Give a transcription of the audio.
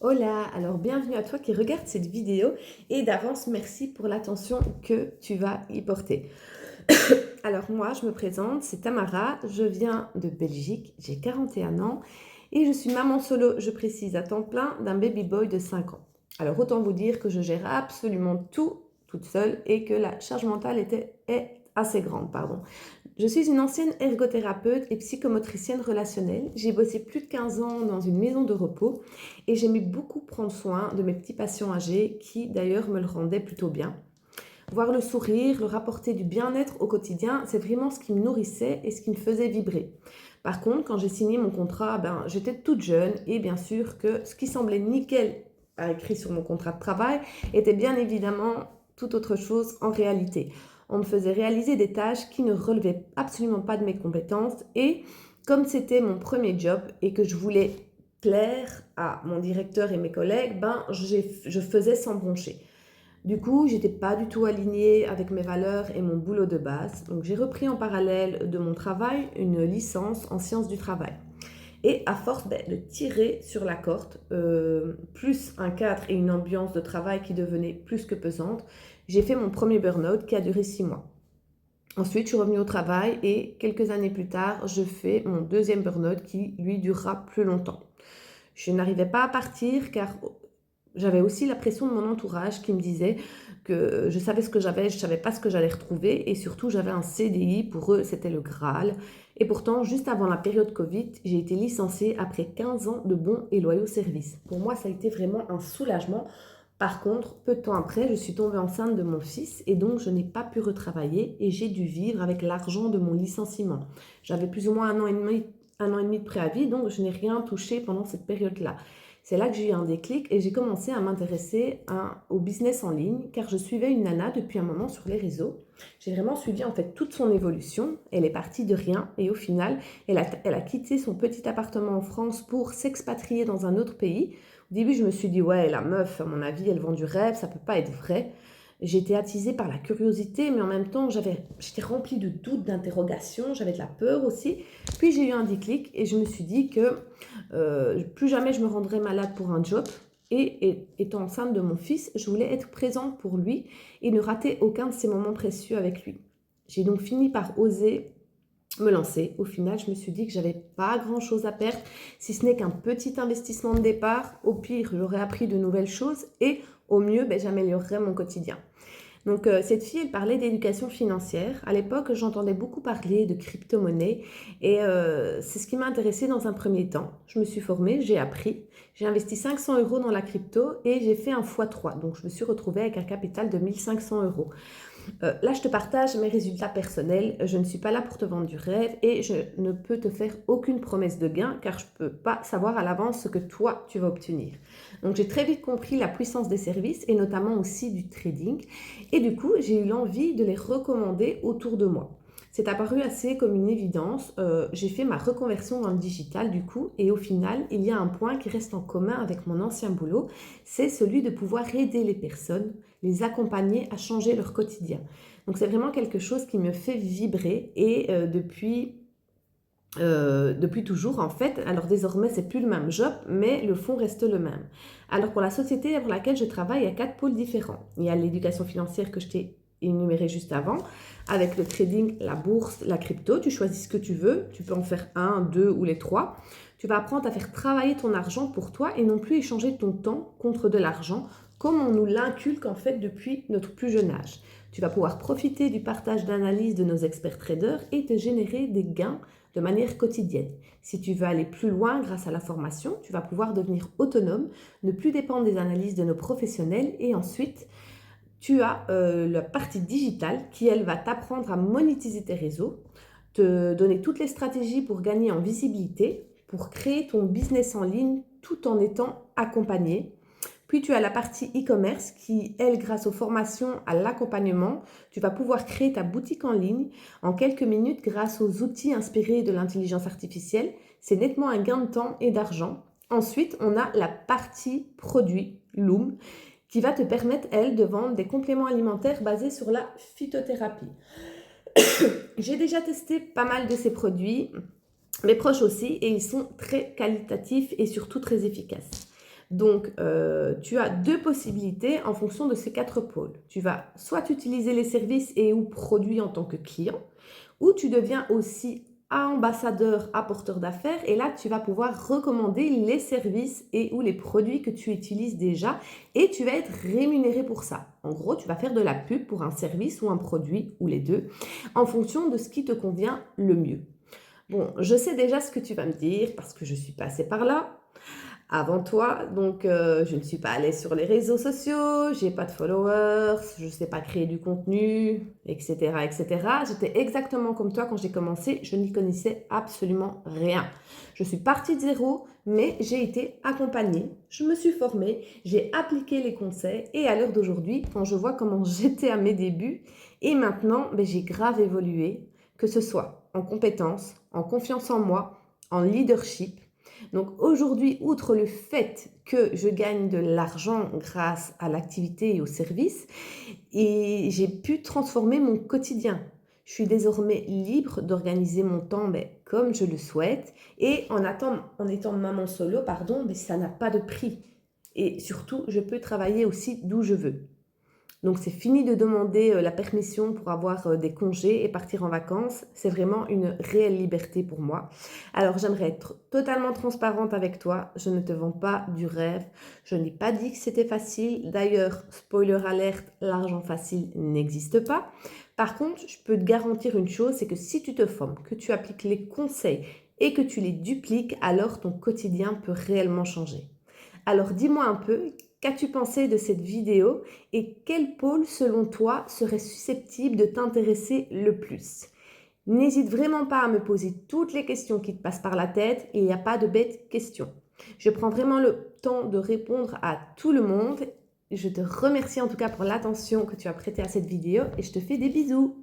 Hola, alors bienvenue à toi qui regarde cette vidéo et d'avance merci pour l'attention que tu vas y porter. Alors moi je me présente, c'est Tamara, je viens de Belgique, j'ai 41 ans et je suis maman solo, je précise à temps plein, d'un baby boy de 5 ans. Alors autant vous dire que je gère absolument tout toute seule et que la charge mentale est assez grande, pardon. Je suis une ancienne ergothérapeute et psychomotricienne relationnelle. J'ai bossé plus de 15 ans dans une maison de repos et j'aimais beaucoup prendre soin de mes petits patients âgés qui d'ailleurs me le rendaient plutôt bien. Voir le sourire, leur apporter du bien-être au quotidien, c'est vraiment ce qui me nourrissait et ce qui me faisait vibrer. Par contre, quand j'ai signé mon contrat, j'étais toute jeune et bien sûr que ce qui semblait nickel écrit sur mon contrat de travail était bien évidemment tout autre chose en réalité. On me faisait réaliser des tâches qui ne relevaient absolument pas de mes compétences et comme c'était mon premier job et que je voulais plaire à mon directeur et mes collègues, je faisais sans broncher. Du coup, j'étais pas du tout alignée avec mes valeurs et mon boulot de base. Donc, j'ai repris en parallèle de mon travail une licence en sciences du travail. Et à force de tirer sur la corde, plus un cadre et une ambiance de travail qui devenaient plus que pesantes, j'ai fait mon premier burn-out qui a duré 6 mois. Ensuite, je suis revenue au travail et quelques années plus tard, je fais mon deuxième burn-out qui, lui, durera plus longtemps. Je n'arrivais pas à partir car j'avais aussi la pression de mon entourage qui me disait que je savais ce que j'avais, je ne savais pas ce que j'allais retrouver et surtout j'avais un CDI, pour eux c'était le Graal. Et pourtant, juste avant la période Covid, j'ai été licenciée après 15 ans de bons et loyaux services. Pour moi, ça a été vraiment un soulagement. Par contre, peu de temps après, je suis tombée enceinte de mon fils et donc je n'ai pas pu retravailler et j'ai dû vivre avec l'argent de mon licenciement. J'avais plus ou moins un an et demi de préavis, donc je n'ai rien touché pendant cette période-là. C'est là que j'ai eu un déclic et j'ai commencé à m'intéresser au business en ligne car je suivais une nana depuis un moment sur les réseaux. J'ai vraiment suivi en fait toute son évolution. Elle est partie de rien et au final, elle a quitté son petit appartement en France pour s'expatrier dans un autre pays. Au début, je me suis dit, ouais, la meuf, à mon avis, elle vend du rêve, ça peut pas être vrai. J'étais attisée par la curiosité, mais en même temps, j'étais remplie de doutes, d'interrogations, j'avais de la peur aussi. Puis j'ai eu un déclic et je me suis dit que plus jamais je me rendrais malade pour un job. Et étant enceinte de mon fils, je voulais être présente pour lui et ne rater aucun de ces moments précieux avec lui. J'ai donc fini par oser me lancer. Au final, je me suis dit que j'avais pas grand-chose à perdre, si ce n'est qu'un petit investissement de départ. Au pire, j'aurais appris de nouvelles choses et au mieux, j'améliorerais mon quotidien. Donc, cette fille, elle parlait d'éducation financière. À l'époque, j'entendais beaucoup parler de crypto-monnaie et c'est ce qui m'a intéressée dans un premier temps. Je me suis formée, j'ai appris, j'ai investi 500 euros dans la crypto et j'ai fait un x3. Donc, je me suis retrouvée avec un capital de 1500 euros. Là, je te partage mes résultats personnels. Je ne suis pas là pour te vendre du rêve et je ne peux te faire aucune promesse de gain car je ne peux pas savoir à l'avance ce que toi, tu vas obtenir. Donc, j'ai très vite compris la puissance des services et notamment aussi du trading. Et du coup, j'ai eu l'envie de les recommander autour de moi. C'est apparu assez comme une évidence. J'ai fait ma reconversion dans le digital du coup et au final, il y a un point qui reste en commun avec mon ancien boulot, c'est celui de pouvoir aider les personnes, les accompagner à changer leur quotidien. Donc c'est vraiment quelque chose qui me fait vibrer et depuis toujours en fait. Alors désormais, c'est plus le même job, mais le fond reste le même. Alors pour la société pour laquelle je travaille, il y a 4 pôles différents. Il y a l'éducation financière que je t'ai énuméré juste avant, avec le trading, la bourse, la crypto. Tu choisis ce que tu veux, tu peux en faire un, deux ou les trois. Tu vas apprendre à faire travailler ton argent pour toi et non plus échanger ton temps contre de l'argent, comme on nous l'inculque en fait depuis notre plus jeune âge. Tu vas pouvoir profiter du partage d'analyse de nos experts traders et te générer des gains de manière quotidienne. Si tu veux aller plus loin grâce à la formation, tu vas pouvoir devenir autonome, ne plus dépendre des analyses de nos professionnels et ensuite, tu as la partie digitale qui, elle, va t'apprendre à monétiser tes réseaux, te donner toutes les stratégies pour gagner en visibilité, pour créer ton business en ligne tout en étant accompagné. Puis tu as la partie e-commerce qui, elle, grâce aux formations, à l'accompagnement, tu vas pouvoir créer ta boutique en ligne en quelques minutes grâce aux outils inspirés de l'intelligence artificielle. C'est nettement un gain de temps et d'argent. Ensuite, on a la partie produit, Loom, qui va te permettre, elle, de vendre des compléments alimentaires basés sur la phytothérapie. J'ai déjà testé pas mal de ces produits, mes proches aussi, et ils sont très qualitatifs et surtout très efficaces. Donc, tu as deux possibilités en fonction de ces 4 pôles. Tu vas soit utiliser les services et ou produits en tant que client, ou tu deviens aussi ambassadeur, apporteur d'affaires, et là, tu vas pouvoir recommander les services et ou les produits que tu utilises déjà, et tu vas être rémunéré pour ça. En gros, tu vas faire de la pub pour un service ou un produit, ou les deux, en fonction de ce qui te convient le mieux. Bon, je sais déjà ce que tu vas me dire, parce que je suis passée par là avant toi. Donc, je ne suis pas allée sur les réseaux sociaux, j'ai pas de followers, je ne sais pas créer du contenu, etc., etc. J'étais exactement comme toi quand j'ai commencé, je n'y connaissais absolument rien. Je suis partie de zéro, mais j'ai été accompagnée, je me suis formée, j'ai appliqué les conseils et à l'heure d'aujourd'hui, quand je vois comment j'étais à mes débuts et maintenant, ben, j'ai grave évolué, que ce soit en compétences, en confiance en moi, en leadership. Donc aujourd'hui, outre le fait que je gagne de l'argent grâce à l'activité et au service, et j'ai pu transformer mon quotidien. Je suis désormais libre d'organiser mon temps comme je le souhaite. Et en étant maman solo, pardon, ça n'a pas de prix. Et surtout, je peux travailler aussi d'où je veux. Donc c'est fini de demander la permission pour avoir des congés et partir en vacances. C'est vraiment une réelle liberté pour moi. Alors j'aimerais être totalement transparente avec toi. Je ne te vends pas du rêve. Je n'ai pas dit que c'était facile. D'ailleurs, spoiler alerte, l'argent facile n'existe pas. Par contre, je peux te garantir une chose, c'est que si tu te formes, que tu appliques les conseils et que tu les dupliques, alors ton quotidien peut réellement changer. Alors dis-moi un peu, qu'as-tu pensé de cette vidéo et quel pôle selon toi serait susceptible de t'intéresser le plus? N'hésite vraiment pas à me poser toutes les questions qui te passent par la tête, il n'y a pas de bêtes questions. Je prends vraiment le temps de répondre à tout le monde. Je te remercie en tout cas pour l'attention que tu as prêtée à cette vidéo et je te fais des bisous.